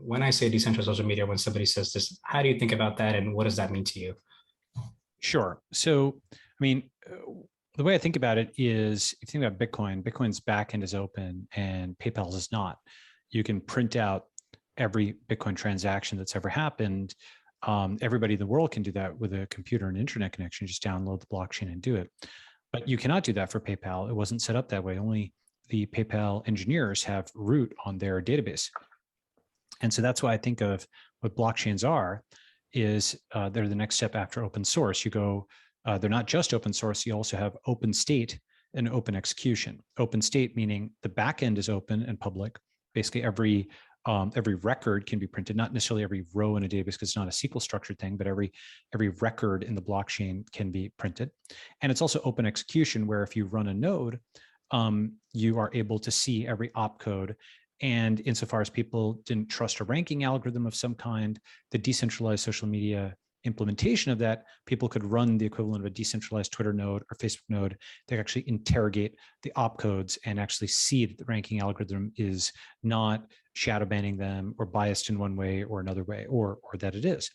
when I say decentralized social media, when somebody says this, how do you think about that, and what does that mean to you? Sure. So, I mean, the way I think about it is, if you think about Bitcoin, Bitcoin's backend is open and PayPal's is not. You can print out every Bitcoin transaction that's ever happened. Everybody in the world can do that with a computer and internet connection. Just download the blockchain and do it. But you cannot do that for PayPal. It wasn't set up that way. Only the PayPal engineers have root on their database. And so that's why I think of what blockchains are, is they're the next step after open source. You go, they're not just open source, you also have open state and open execution. Open state meaning the backend is open and public. Basically every record can be printed, not necessarily every row in a database because it's not a SQL structured thing, but every record in the blockchain can be printed. And it's also open execution, where if you run a node, you are able to see every opcode. And insofar as people didn't trust a ranking algorithm of some kind, the decentralized social media implementation of that, people could run the equivalent of a decentralized Twitter node or Facebook node. They actually interrogate the opcodes and actually see that the ranking algorithm is not shadow banning them or biased in one way or another way, or that it is.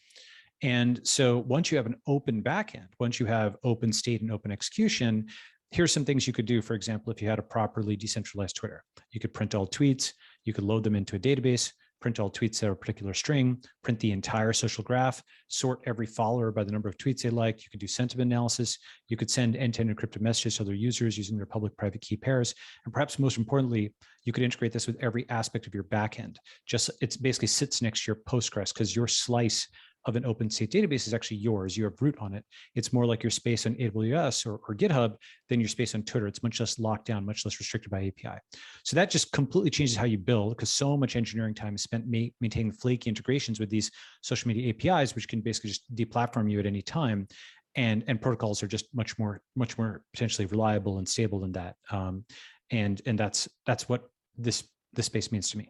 And so once you have an open backend, once you have open state and open execution, here's some things you could do. For example, if you had a properly decentralized Twitter, you could print all tweets, you could load them into a database, print all tweets that are a particular string, print the entire social graph, sort every follower by the number of tweets they like. You could do sentiment analysis. You could send end-to-end encrypted messages to other users using their public-private key pairs. And perhaps most importantly, you could integrate this with every aspect of your backend. Just it basically sits next to your Postgres, because your slice of an open state database is actually yours. You have root on it. It's more like your space on AWS or GitHub than your space on Twitter. It's much less locked down, much less restricted by API. So that just completely changes how you build, because so much engineering time is spent maintaining flaky integrations with these social media APIs, which can basically just deplatform you at any time. And protocols are just much more potentially reliable and stable than that. And that's what this space means to me.